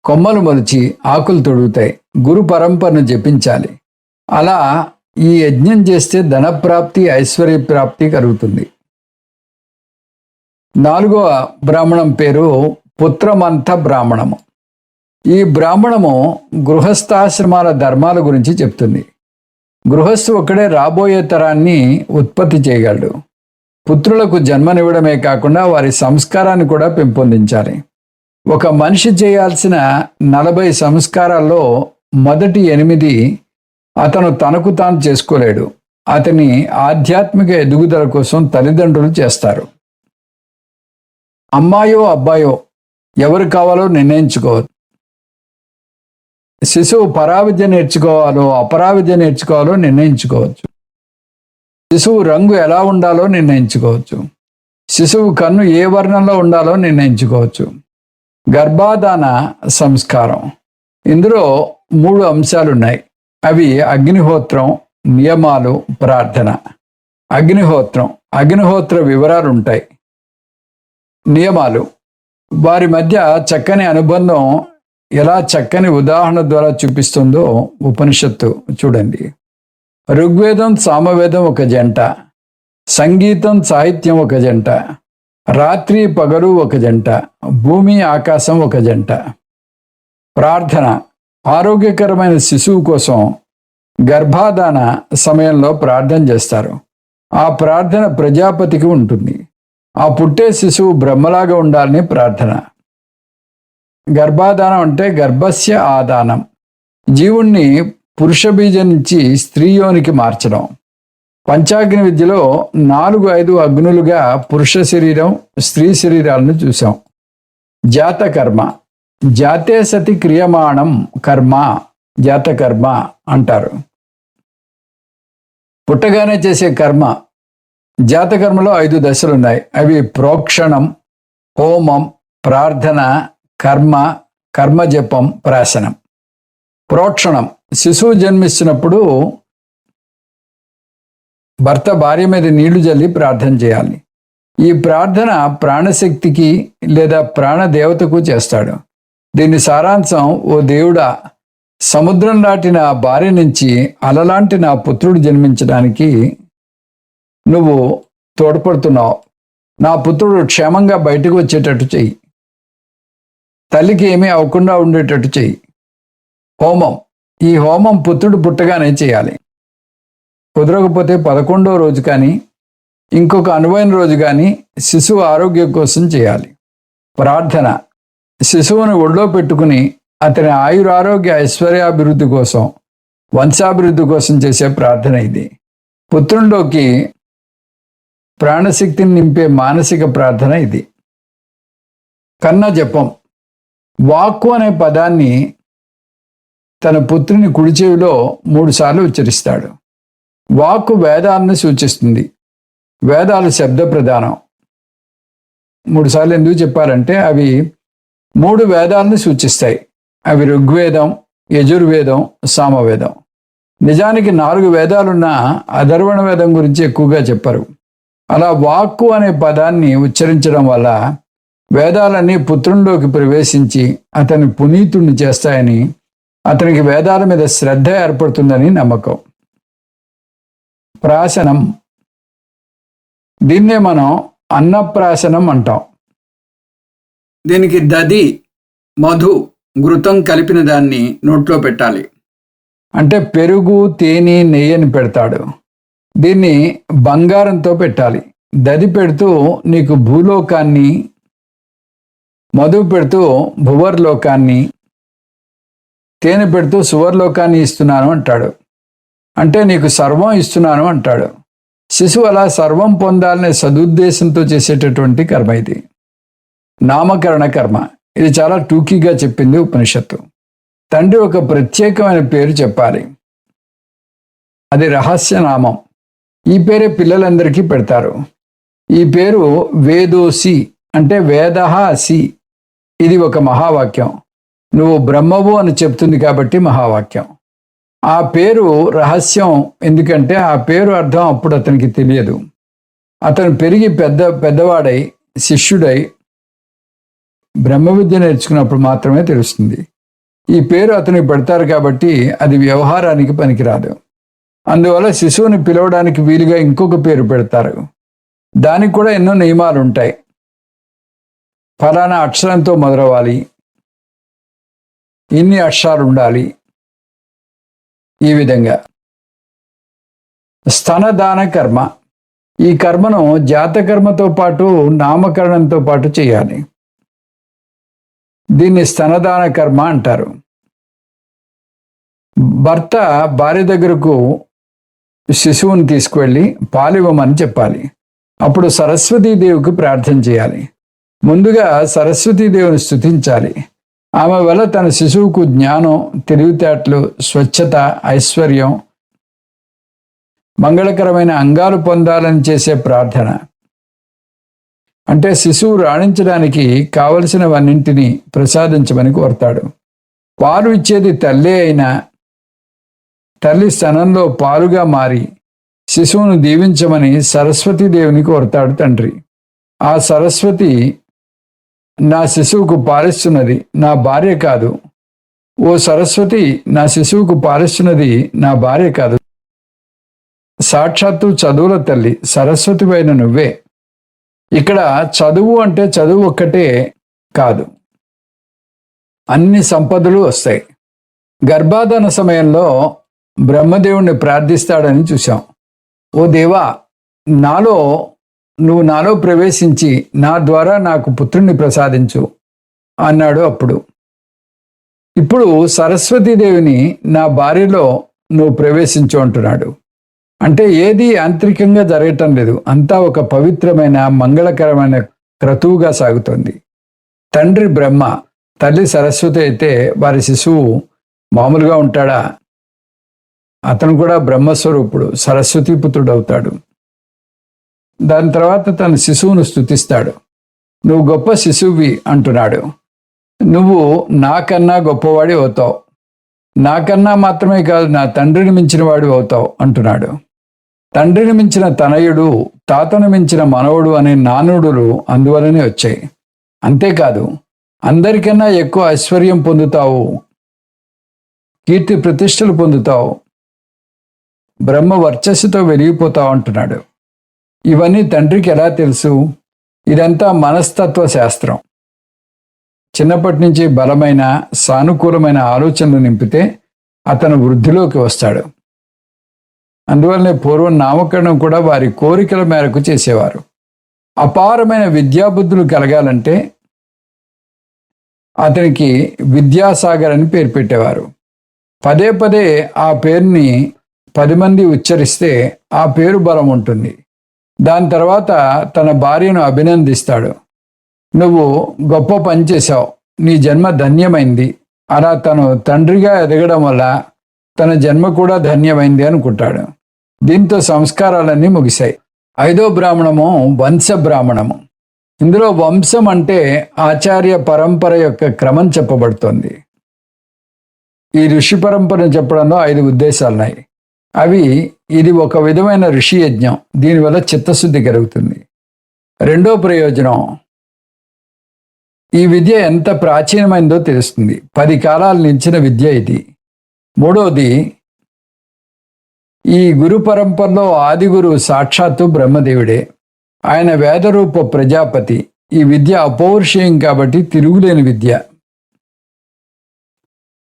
కొమ్మలు మొలిచి ఆకులు తొడుగుతాయి. గురు పరంపరను జపించాలి. అలా ఈ యజ్ఞం చేస్తే ధనప్రాప్తి, ఐశ్వర్య ప్రాప్తి కలుగుతుంది. 4వ బ్రాహ్మణం పేరు పుత్రమంత బ్రాహ్మణము. ఈ బ్రాహ్మణము గృహస్థాశ్రమాల ధర్మాల గురించి చెప్తుంది. గృహస్థు ఒక్కడే రాబోయే తరాన్ని ఉత్పత్తి చేయగలడు. పుత్రులకు జన్మనివ్వడమే కాకుండా వారి సంస్కారాన్ని కూడా పెంపొందించాలి. ఒక మనిషి చేయాల్సిన 40 సంస్కారాల్లో మొదటి 8 అతను తనకు తాను చేసుకోలేడు. అతని ఆధ్యాత్మిక ఎదుగుదల కోసం తల్లిదండ్రులు చేస్తారు. అమ్మాయో అబ్బాయో ఎవరు కావాలో నిర్ణయించుకోవచ్చు. శిశువు పరావిద్య నేర్చుకోవాలో అపరావిద్య నేర్చుకోవాలో నిర్ణయించుకోవచ్చు. శిశువు రంగు ఎలా ఉండాలో నిర్ణయించుకోవచ్చు. శిశువు కన్ను ఏ వర్ణంలో ఉండాలో నిర్ణయించుకోవచ్చు. గర్భాధాన సంస్కారం. ఇందులో 3 అంశాలున్నాయి. అవి అగ్నిహోత్రం, నియమాలు, ప్రార్థన. అగ్నిహోత్ర వివరాలు ఉంటాయి. నియమాలు. వారి మధ్య చక్కని అనుబంధం ఎలా చక్కని ఉదాహరణ ద్వారా చూపిస్తుందో ఉపనిషత్తు చూడండి. ఋగ్వేదం, సామవేదం ఒక జంట, సంగీతం, సాహిత్యం ఒక జంట, రాత్రి పగలు ఒక జంట, భూమి ఆకాశం ఒక జంట. ప్రార్థన. ఆరోగ్యకరమైన శిశువు కోసం గర్భాధాన సమయంలో ప్రార్థన చేస్తారు. ఆ ప్రార్థన ప్రజాపతికి ఉంటుంది. ఆ పుట్టే శిశువు బ్రహ్మలాగా ఉండాలని ప్రార్థన. గర్భాధానం అంటే గర్భస్య ఆదానం. జీవుణ్ణి పురుష బీజం నుంచి స్త్రీయోనికి మార్చడం. పంచాగ్ని విద్యలో 4-5 అగ్నులుగా పురుష శరీరం, స్త్రీ శరీరాలను చూసాం. జాతకర్మ. జాతే సతి క్రియమాణం కర్మ జాతకర్మ అంటారు. పుట్టగానే చేసే కర్మ. జాతకర్మలో 5 దశలున్నాయి. అవి ప్రోక్షణం, హోమం, ప్రార్థన, కర్మజపం, ప్రాశనం. ప్రోక్షణం. శిశువు జన్మిస్తున్నప్పుడు భర్త భార్య మీద నీళ్లు జల్లి ప్రార్థన చేయాలి. ఈ ప్రార్థన ప్రాణశక్తికి లేదా ప్రాణదేవతకు చేస్తాడు. దీని సారాంశం, ఓ దేవుడా, సముద్రం దాటిన భార్య నుంచి అలలాంటి నా పుత్రుడు జన్మించడానికి నువ్వు తోడ్పడుతున్నావు. నా పుత్రుడు క్షేమంగా బయటకు వచ్చేటట్టు చెయ్యి. తల్లికి ఏమీ అవ్వకుండా ఉండేటట్టు చెయ్యి. హోమం. ఈ హోమం పుత్రుడు పుట్టగానే చేయాలి. కుదరకపోతే 11వ రోజు కానీ ఇంకొక అనువైన రోజు కానీ శిశువు ఆరోగ్యం కోసం చేయాలి. ప్రార్థన. శిశువును ఒళ్ళో పెట్టుకుని అతని ఆయురారోగ్య ఐశ్వర్యాభివృద్ధి కోసం, వంశాభివృద్ధి కోసం చేసే ప్రార్థన ఇది. పుత్రునిలోకి ప్రాణశక్తిని నింపే మానసిక ప్రార్థన ఇది. కన్న జపం. వాక్కు అనే పదాన్ని తన పుత్రుని కుడి చెవిలో 3 సార్లు ఉచ్చరిస్తాడు. వాక్కు వేదాలను సూచిస్తుంది. వేదాలు శబ్ద ప్రధానం. 3 సార్లు ఎందుకు చెప్పారంటే అవి 3 వేదాలను సూచిస్తాయి. అవి ఋగ్వేదం, యజుర్వేదం, సామవేదం. నిజానికి 4 వేదాలున్న అధర్వణ వేదం గురించి ఎక్కువగా చెప్పరు. అలా వాక్కు అనే పదాన్ని ఉచ్చరించడం వల్ల వేదాలన్నీ పుత్రునిలోకి ప్రవేశించి అతని పునీతుణ్ణి చేస్తాయని, అతనికి వేదాల మీద శ్రద్ధ ఏర్పడుతుందని నమ్మకం. ప్రాశనం. దీన్నే మనం అన్నప్రాశనం అంటాం. దీనికి దది, మధు, ఘృతం కలిపిన దాన్ని నోట్లో పెట్టాలి. అంటే పెరుగు, తేనె, నెయ్యిని పెడతాడు. దీన్ని బంగారంతో పెట్టాలి. దది పెడుతూ నీకు భూలోకాన్ని, మధు పెడుతూ భువర్లోకాన్ని, తేనె పెడుతూ సువర్లోకాన్ని ఇస్తున్నాను అంటాడు. అంటే నీకు సర్వం ఇస్తున్నాను అంటాడు. శిశువు అలా సర్వం పొందాలనే సదుద్దేశంతో చేసేటటువంటి కర్మ ఇది. నామకరణ కర్మ. ఇది చాలా టూకీగా చెప్పింది ఉపనిషత్తు. తండ్రి ఒక ప్రత్యేకమైన పేరు చెప్పాలి. అది రహస్యనామం. ఈ పేరే పిల్లలందరికీ పెడతారు. ఈ పేరు వేదోసి, అంటే వేదః అసి. ఇది ఒక మహావాక్యం. నువ్వు బ్రహ్మవు అని చెప్తుంది కాబట్టి మహావాక్యం. ఆ పేరు రహస్యం. ఎందుకంటే ఆ పేరు అర్థం అప్పుడు అతనికి తెలియదు. అతను పెరిగి పెద్దవాడై శిష్యుడై బ్రహ్మ విద్య నేర్చుకున్నప్పుడు మాత్రమే తెలుస్తుంది. ఈ పేరు అతనికి పెడతారు కాబట్టి అది వ్యవహారానికి పనికిరాదు. అందువల్ల శిశువుని పిలవడానికి వీలుగా ఇంకొక పేరు పెడతారు. దానికి కూడా ఎన్నో నియమాలు ఉంటాయి. ఫలానా అక్షరంతో మొదలవ్వాలి, ఇన్ని అక్షరాలు ఉండాలి. ఈ విధంగా స్తనదాన కర్మ. ఈ కర్మను జాతకర్మతో పాటు నామకరణంతో పాటు చేయాలి. దీన్ని స్తనదాన కర్మ అంటారు. భర్త భార్య దగ్గరకు శిశువుని తీసుకువెళ్ళి పాలివ్వమని చెప్పాలి. అప్పుడు సరస్వతీదేవికి ప్రార్థన చేయాలి. ముందుగా సరస్వతీదేవిని స్తుతించాలి. ఆమె వల్ల తన శిశువుకు జ్ఞానం, తెలివితేటలు, స్వచ్ఛత, ఐశ్వర్యం, మంగళకరమైన అంగాలు పొందాలని చేసే ప్రార్థన. అంటే శిశువు రాణించడానికి కావలసినవన్నింటినీ ప్రసాదించమని కోరతాడు. పాలు ఇచ్చేది తల్లే అయినా తల్లి స్తనంలో పాలుగా మారి శిశువును దీవించమని సరస్వతీదేవిని కోరతాడు తండ్రి. ఆ సరస్వతి నా శిశువుకు పాలిస్తున్నది, నా భార్య కాదు. ఓ సరస్వతి, నా శిశువుకు పాలిస్తున్నది నా భార్య కాదు, సాక్షాత్తు చదువుల తల్లి సరస్వతివైన నువ్వే. ఇక్కడ చదువు అంటే చదువు ఒక్కటే కాదు, అన్ని సంపదలు వస్తాయి. గర్భాధాన సమయంలో బ్రహ్మదేవుణ్ణి ప్రార్థిస్తాడని చూశాం. ఓ దేవా, నువ్వు నాలో ప్రవేశించి నా ద్వారా నాకు పుత్రుణ్ణి ప్రసాదించు అన్నాడు. ఇప్పుడు సరస్వతీదేవిని నా భార్యలో నువ్వు ప్రవేశించు అంటున్నాడు. అంటే ఏది యాంత్రికంగా జరగటం లేదు. అంతా ఒక పవిత్రమైన మంగళకరమైన క్రతువుగా సాగుతోంది. తండ్రి బ్రహ్మ, తల్లి సరస్వతి అయితే వారి శిశువు మామూలుగా ఉంటాడా? అతను కూడా బ్రహ్మస్వరూపుడు, సరస్వతీపుత్రుడు అవుతాడు. దాని తర్వాత తన శిశువును స్తుతిస్తాడు. నువ్వు గొప్ప శిశువువి అంటున్నాడు. నువ్వు నాకన్నా గొప్పవాడి అవుతావు, నాకన్నా మాత్రమే కాదు నా తండ్రిని మించిన వాడి అవుతావు అంటున్నాడు. తండ్రిని మించిన తనయుడు, తాతను మించిన మనవడు అనే నానుడులు అందువలనే వచ్చాయి. అంతేకాదు, అందరికన్నా ఎక్కువ ఐశ్వర్యం పొందుతావు, కీర్తి ప్రతిష్టలు పొందుతావు, బ్రహ్మ వర్చస్సుతో వెలిగిపోతావు అంటున్నాడు. ఇవన్నీ తండ్రికి ఎలా తెలుసు? ఇదంతా మనస్తత్వ శాస్త్రం. చిన్నప్పటి నుంచి బలమైన సానుకూలమైన ఆలోచనలు నింపితే అతను వృద్ధిలోకి వస్తాడు. అందువల్లనే పూర్వం నామకరణం కూడా వారి కోరికల మేరకు చేసేవారు. అపారమైన విద్యాబుద్ధులు కలగాలంటే అతనికి విద్యాసాగర్ అని పేరు పెట్టేవారు. పదే పదే ఆ పేరుని 10 మంది ఉచ్చరిస్తే ఆ పేరు బలం ఉంటుంది. దాని తర్వాత తన భార్యను అభినందిస్తాడు. నువ్వు గొప్ప పని చేశావు, నీ జన్మ ధన్యమైంది. అలా తను తండ్రిగా ఎదగడం వల్ల తన జన్మ కూడా ధన్యమైంది అనుకుంటాడు. దీంతో సంస్కారాలన్నీ ముగిశాయి. 5వ బ్రాహ్మణము వంశ బ్రాహ్మణము. ఇందులో వంశం అంటే ఆచార్య పరంపర యొక్క క్రమం చెప్పబడుతోంది. ఈ ఋషి పరంపరను చెప్పడంలో 5 ఉద్దేశాలున్నాయి. అవి ఇది ఒక విధమైన ఋషి యజ్ఞం, దీనివల్ల చిత్తశుద్ధి కలుగుతుంది. 2వ ప్రయోజనం, ఈ విద్య ఎంత ప్రాచీనమైందో తెలుస్తుంది. 10 కాలాలు నిలిచిన విద్య ఇది. 3వది, ఈ గురు పరంపరలో ఆది గురువు సాక్షాత్తు బ్రహ్మదేవుడే. ఆయన వేదరూప ప్రజాపతి. ఈ విద్య అపౌరుషేయం కాబట్టి తిరుగులేని విద్య.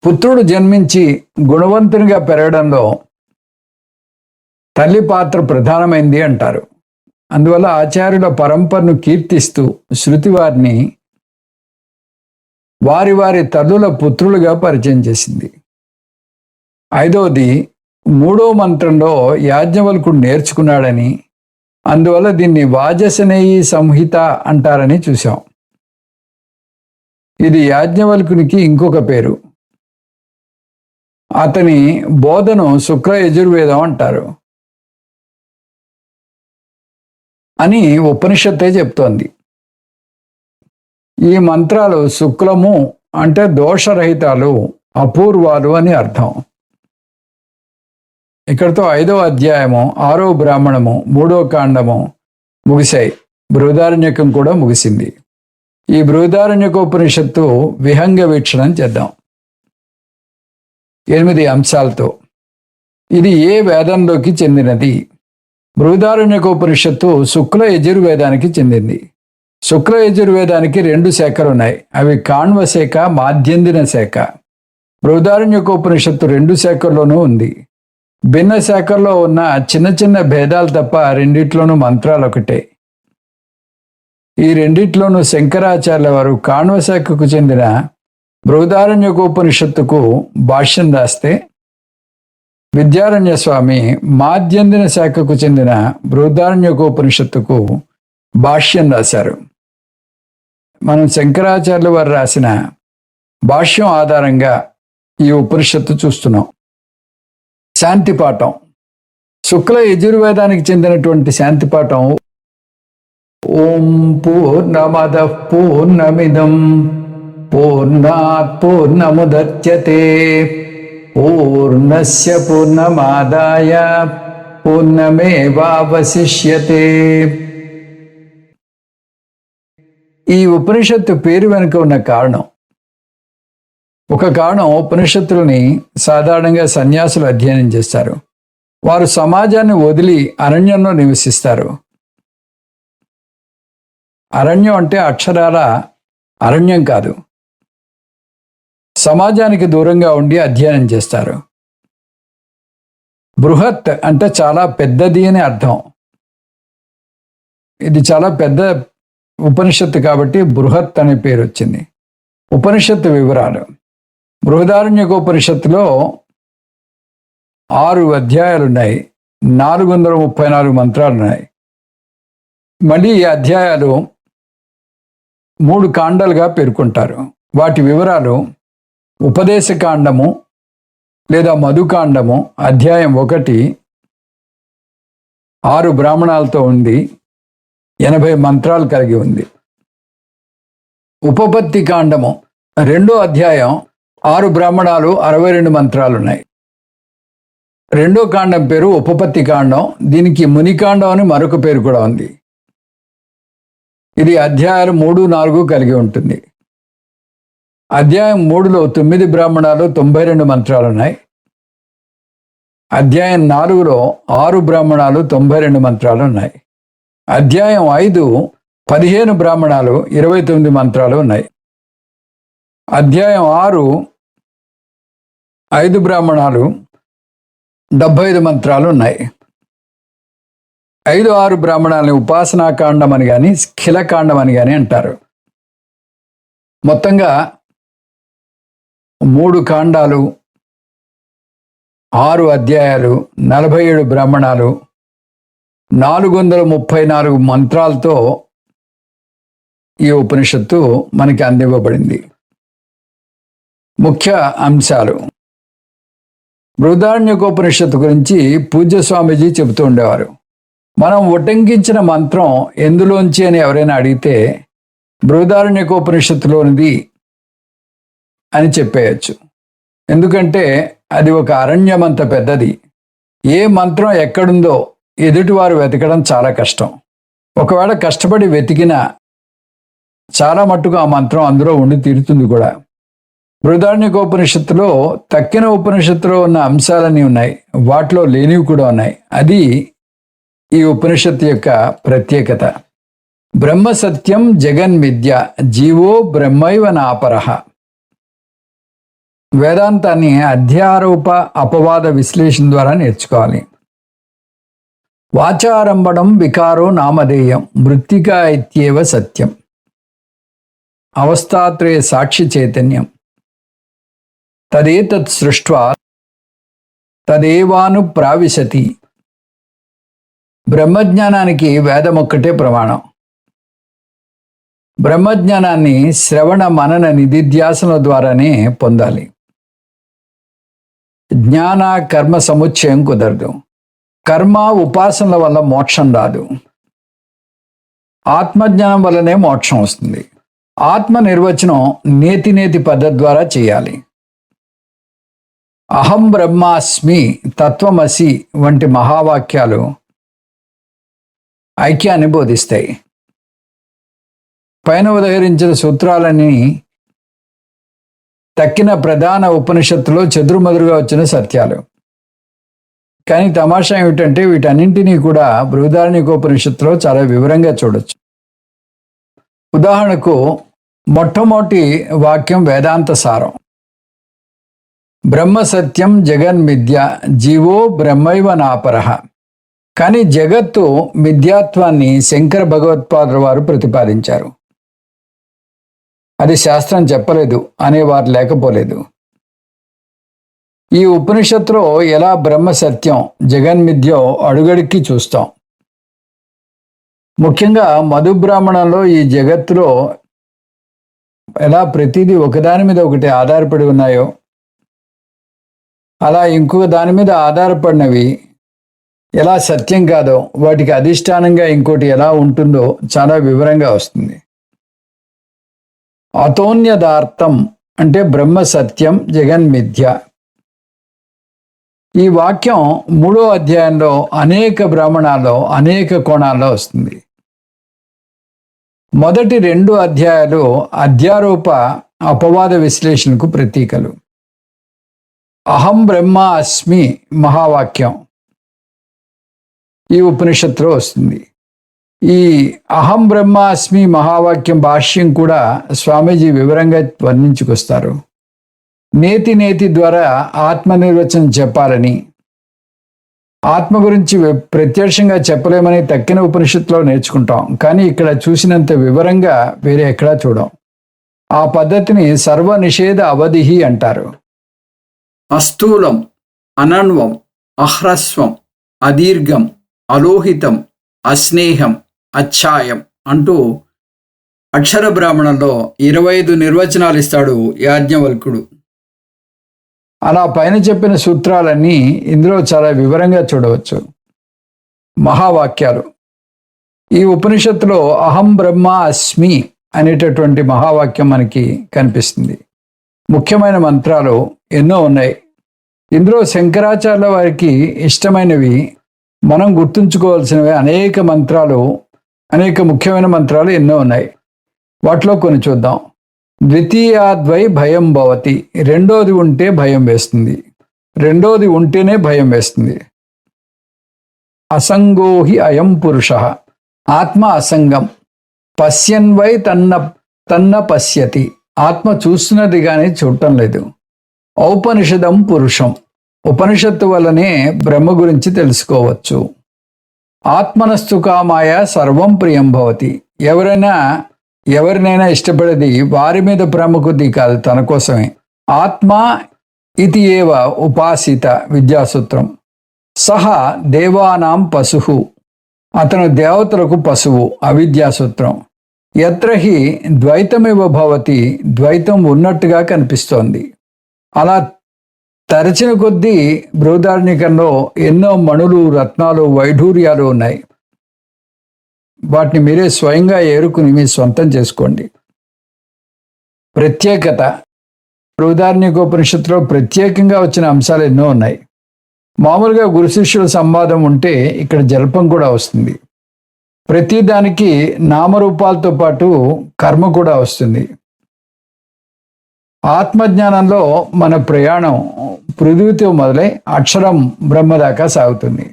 పుత్రుడు జన్మించి గుణవంతునిగా పెరగడంలో తల్లి పాత్ర ప్రధానమైంది అంటారు. అందువల్ల ఆచార్యుల పరంపరను కీర్తిస్తూ శృతి వారిని వారి వారి తల్లుల పుత్రులుగా పరిచయం చేసింది. 5వది, 3వ మంత్రంలో యాజ్ఞవల్కుడు నేర్చుకున్నాడని, అందువల్ల దీన్ని వాజసనేయి సంహిత అంటారని చూశాం. ఇది యాజ్ఞవల్కునికి ఇంకొక పేరు. అతని బోధను శుక్ల యజుర్వేదం అంటారు అని ఉపనిషత్తే చెప్తోంది. ఈ మంత్రాలు శుక్లము అంటే దోషరహితాలు, అపూర్వాలు అని అర్థం. ఇక్కడితో 5వ అధ్యాయము, 6వ బ్రాహ్మణము, 3వ కాండము ముగిశాయి. బృహదారణ్యకం కూడా ముగిసింది. ఈ బృహదారణ్యకోపనిషత్తు విహంగ వీక్షణం చేద్దాం 8 అంశాలతో. ఇది ఏ వేదంలోకి చెందినది? బృహదారణ్యకోపనిషత్తు శుక్ల యజుర్వేదానికి చెందింది. శుక్ల యజుర్వేదానికి 2 శాఖలు ఉన్నాయి. అవి కాణ్వ శాఖ, మాధ్యందిన శాఖ. బృహదారణ్యకోపనిషత్తు 2 శాఖల్లోనూ ఉంది. భిన్న శాఖల్లో ఉన్న చిన్న చిన్న భేదాలు తప్ప రెండిట్లోనూ మంత్రాలు ఒకటే. ఈ రెండిట్లోనూ శంకరాచార్యుల వారు కాణ్వ శాఖకు చెందిన బృహదారణ్యకోపనిషత్తుకు భాష్యం రాస్తే, విద్యారణ్య స్వామి మాధ్యందిన శాఖకు చెందిన బృహదారణ్యకోపనిషత్తుకు భాష్యం రాశారు. మనం శంకరాచార్యుల వారు రాసిన భాష్యం ఆధారంగా ఈ ఉపనిషత్తు చూస్తున్నాం. శాంతిపాఠం. శుక్ల యజుర్వేదానికి చెందినటువంటి శాంతిపాఠం. ఓం పూర్ణమదః పూర్ణమిదం పూర్ణాత్ పూర్ణముదచ్యతే పూర్ణస్య పూర్ణమాదాయ పూర్ణమేవావశిష్యతే. ఈ ఉపనిషత్తు పేరు వెనుక ఉన్న కారణం, ఒక కారణం, ఉపనిషత్తులని సాధారణంగా సన్యాసులు అధ్యయనం చేస్తారు. వారు సమాజాన్ని వదిలి అరణ్యంలో నివసిస్తారు. అరణ్యం అంటే అక్షరాల అరణ్యం కాదు, సమాజానికి దూరంగా ఉండి అధ్యయనం చేస్తారు. బృహత్ అంటే చాలా పెద్దది అని అర్థం. ఇది చాలా పెద్ద ఉపనిషత్తు కాబట్టి బృహత్ అనే పేరు వచ్చింది. ఉపనిషత్తు వివరాలు. బృహదారణ్యకోపనిషత్తులో 6 అధ్యాయాలు ఉన్నాయి. 434 మంత్రాలు ఉన్నాయి. మళ్ళీ ఈ అధ్యాయాలు 3 కాండాలుగా పేర్కొంటారు. వాటి వివరాలు: ఉపదేశకాండము లేదా మధుకాండము అధ్యాయం 1 6 బ్రాహ్మణాలతో ఉంది, 80 మంత్రాలు కలిగి ఉంది. ఉపపత్తి కాండము 2వ అధ్యాయం 6 బ్రాహ్మణాలు, 62 మంత్రాలు ఉన్నాయి. 2వ కాండం పేరు ఉపపత్తి కాండం. దీనికి మునికాండం అని మరొక పేరు కూడా ఉంది. ఇది అధ్యాయాలు 3, 4 కలిగి ఉంటుంది. అధ్యాయం 3లో 9 బ్రాహ్మణాలు, 92 మంత్రాలు ఉన్నాయి. అధ్యాయం 4లో 6 బ్రాహ్మణాలు, 92 మంత్రాలు ఉన్నాయి. అధ్యాయం 5 15 బ్రాహ్మణాలు, 29 మంత్రాలు ఉన్నాయి. అధ్యాయం 6 5 బ్రాహ్మణాలు, 75 మంత్రాలు ఉన్నాయి. 5, 6 బ్రాహ్మణాలని ఉపాసనాకాండం అని కానీ స్ఖిలకాండం అని కానీ అంటారు. మొత్తంగా 3 కాండాలు, 6 అధ్యాయాలు, 47 బ్రాహ్మణాలు, 434 మంత్రాలతో ఈ ఉపనిషత్తు మనకి అందివ్వబడింది. ముఖ్య అంశాలు. బృహదారణ్యకోపనిషత్తు గురించి పూజ్య స్వామీజీ చెబుతూ ఉండేవారు. మనం ఉటంకించిన మంత్రం ఎందులోంచి అని ఎవరైనా అడిగితే బృహదారణ్యకోపనిషత్తులోనిది అని చెప్పేయచ్చు. ఎందుకంటే అది ఒక అరణ్యమంత పెద్దది. ఏ మంత్రం ఎక్కడుందో ఎదుటివారు వెతకడం చాలా కష్టం. ఒకవేళ కష్టపడి వెతికినా చాలా మట్టుకు ఆ మంత్రం అందులో ఉండి తీరుతుంది కూడా. బృహదారణ్యకోపనిషత్తులో తక్కిన ఉపనిషత్తులో ఉన్న అంశాలన్నీ ఉన్నాయి, వాటిలో లేనివి కూడా ఉన్నాయి. అది ఈ ఉపనిషత్తు యొక్క ప్రత్యేకత. బ్రహ్మ సత్యం జగన్మిథ్య జీవో బ్రహ్మైవ నాపరః. వేదాంతాన్ని అధ్యారోప అపవాద విశ్లేషణ ద్వారా నేర్చుకోవాలి. వాచారంభణం వికారో నామధేయం మృత్తికా ఇత్యేవ సత్యం. అవస్థాత్రయ సాక్షి చైతన్యం తదేతత్ సృష్ట్వా తదేవాను ప్రావిశతి. బ్రహ్మజ్ఞానానికి వేదం ఒక్కటే ప్రమాణం. బ్రహ్మజ్ఞానాన్ని శ్రవణ మనన నిధిధ్యాసన ద్వారానే పొందాలి. జ్ఞాన కర్మ సముచ్చయం కుదరదు. కర్మ ఉపాసనల వల్ల మోక్షం రాదు. ఆత్మజ్ఞానం వల్లనే మోక్షం వస్తుంది. ఆత్మ నిర్వచనం నేతి పద్ధతి ద్వారా చేయాలి. అహం బ్రహ్మాస్మి, తత్వమసి వంటి మహావాక్యాలు ఐక్యాన్ని బోధిస్తాయి. పైన ఉదహరించిన సూత్రాలన్నీ తక్కిన ప్రధాన ఉపనిషత్తులో చెదురుమదురుగా వచ్చిన సత్యాలు. కానీ తమాషా ఏమిటంటే వీటన్నింటినీ కూడా బృహదారణ్యకోపనిషత్తులో చాలా వివరంగా చూడొచ్చు. ఉదాహరణకు మొట్టమొదటి వాక్యం వేదాంత సారం. బ్రహ్మ సత్యం జగన్మిథ్య జీవో బ్రహ్మైవ నాపరః. కానీ జగత్తు మిథ్యాత్వాన్ని శంకర భగవత్పాదుల వారు ప్రతిపాదించారు. అది శాస్త్రం చెప్పలేదు అనేవారు లేకపోలేదు. ఈ ఉపనిషత్తులో ఎలా బ్రహ్మ సత్యం జగన్మిథ్యో అడుగడికి చూస్తాం. ముఖ్యంగా మధుబ్రాహ్మణంలో ఈ జగత్తులో ఎలా ప్రతిదీ ఒకదాని మీద ఒకటి ఆధారపడి ఉన్నాయో, అలా ఇంకొక దాని మీద ఆధారపడినవి ఎలా సత్యం కాదో, వాటికి అధిష్టానంగా ఇంకోటి ఎలా ఉంటుందో చాలా వివరంగా వస్తుంది. అతోన్యదార్థం అంటే బ్రహ్మ సత్యం జగన్మిథ్య. ఈ వాక్యం 3వ అధ్యాయంలో అనేక బ్రాహ్మణాల్లో అనేక కోణాల్లో వస్తుంది. మొదటి 2 అధ్యాయాలు అధ్యారోప అపవాద విశ్లేషణకు ప్రతీకలు. అహం బ్రహ్మ అస్మి మహావాక్యం ఈ ఉపనిషత్తులో వస్తుంది. ఈ అహం బ్రహ్మ అస్మి మహావాక్యం భాష్యం కూడా స్వామీజీ వివరంగా వర్ణించుకొస్తారు. నేతి ద్వారా ఆత్మ నిర్వచనం చెప్పాలని, ఆత్మ గురించి ప్రత్యక్షంగా చెప్పలేమని తక్కిన ఉపనిషత్తులో నేర్చుకుంటాం. కానీ ఇక్కడ చూసినంత వివరంగా వేరే ఎక్కడా చూడం. ఆ పద్ధతిని సర్వ నిషేధ అవధిహి అంటారు. అస్థూలం, అనన్వం, అహ్రస్వం, అదీర్ఘం, అలోహితం, అస్నేహం, అచ్ఛాయం అంటూ అక్షర బ్రాహ్మణంలో 25 నిర్వచనాలు ఇస్తాడు యాజ్ఞవల్కుడు. అలా పైన చెప్పిన సూత్రాలన్నీ ఇందులో చాలా వివరంగా చూడవచ్చు. మహావాక్యాలు. ఈ ఉపనిషత్తులో అహం బ్రహ్మ అస్మి అనేటటువంటి మహావాక్యం మనకి కనిపిస్తుంది. ముఖ్యమైన మంత్రాలు ఎన్నో ఉన్నాయి. ఇందులో శంకరాచార్యుల వారికి ఇష్టమైనవి, మనం గుర్తుంచుకోవాల్సినవి అనేక మంత్రాలు, అనేక ముఖ్యమైన మంత్రాలు ఎన్నో ఉన్నాయి. వాటిలో కొన్ని చూద్దాం. ద్వితీయాద్వై భయం భవతి. రెండోది ఉంటే భయం వేస్తుంది. రెండోది ఉంటేనే భయం వేస్తుంది. అసంగోహి అయం పురుష. ఆత్మ అసంగం. పశ్యన్వై తన్న పశ్యతి. ఆత్మ చూస్తున్నది కానీ చూడటం లేదు. ఔపనిషదం పురుషం. ఉపనిషత్తు వల్లనే బ్రహ్మ గురించి తెలుసుకోవచ్చు. ఆత్మనస్తు కామాయ సర్వం ప్రియం భవతి. ఎవరినైనా ఇష్టపడేది వారి మీద ప్రేమ కొద్దీ కాదు, తన కోసమే. ఆత్మ ఇది ఏవ ఉపాసిత విద్యాసూత్రం. సహ దేవానాం పశుః. అతను దేవతలకు పశువు, అవిద్యాసూత్రం. యత్ర హి ద్వైతమివ భవతి, ద్వైతం ఉన్నట్టుగా కనిపిస్తోంది. అలా తరచిన కొద్దీ బృహదారణ్యకంలో ఎన్నో మణులు, రత్నాలు, వైఢూర్యాలు ఉన్నాయి. వాటిని మీరే స్వయంగా ఏరుకుని మీ సొంతం చేసుకోండి. ప్రత్యేకత, బృహదారణ్యకోపనిషత్తులో ప్రత్యేకంగా వచ్చిన అంశాలు ఎన్నో ఉన్నాయి. మామూలుగా గురు శిష్యుల సంవాదం ఉంటే ఇక్కడ జల్పం కూడా వస్తుంది. ప్రతిదానికి నామరూపాలతో పాటు కర్మ కూడా వస్తుంది. ఆత్మజ్ఞానంలో మన ప్రయాణం పృథ్వీతో మొదలై అక్షరం బ్రహ్మ దాకా సాగుతుంది.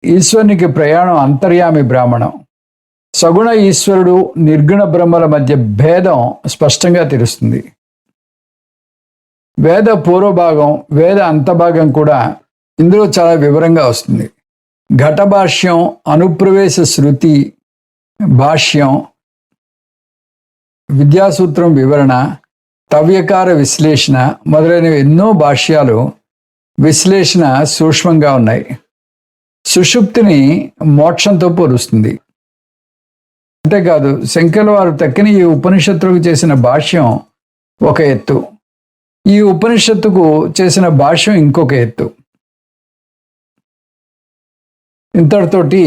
ఈశ్వరునికి ప్రయాణం అంతర్యామి బ్రాహ్మణం. సగుణ ఈశ్వరుడు, నిర్గుణ బ్రహ్మల మధ్య భేదం స్పష్టంగా తెలుస్తుంది. వేద పూర్వభాగం, వేద అంతభాగం కూడా ఇందులో చాలా వివరంగా వస్తుంది. ఘటభాష్యం, అనుప్రవేశ శృతి భాష్యం, విద్యాసూత్రం వివరణ, తవ్యకార విశ్లేషణ మొదలైనవి ఎన్నో భాష్యాలు విశ్లేషణ సూక్ష్మంగా ఉన్నాయి. సుషుప్తిని మోక్షంతో పోలుస్తుంది. అంతేకాదు శంకర్ల వారు తక్కిన ఈ ఉపనిషత్తులకు చేసిన భాష్యం ఒక ఎత్తు, ఈ ఉపనిషత్తుకు చేసిన భాష్యం ఇంకొక ఎత్తు. ఇంతటితోటి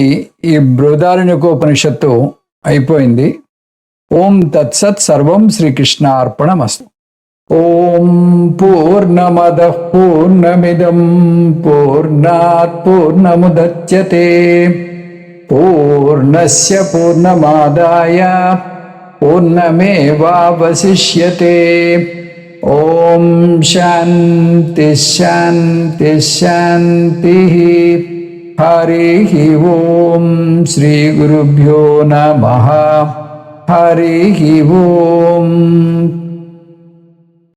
ఈ బృహదారణ్యకోపనిషత్తు అయిపోయింది. ఓం తత్సత్, సర్వం శ్రీకృష్ణార్పణమస్తు. ఓం పూర్ణమదః పూర్ణమిదం పూర్ణాత్ పూర్ణముదచ్యతే పూర్ణస్య పూర్ణమాదాయ పూర్ణమేవావశిష్యతే. ఓం శాంతి శాంతి శాంతి. హరి ఓం. శ్రీ గురుభ్యో నమః. హరి ఓం.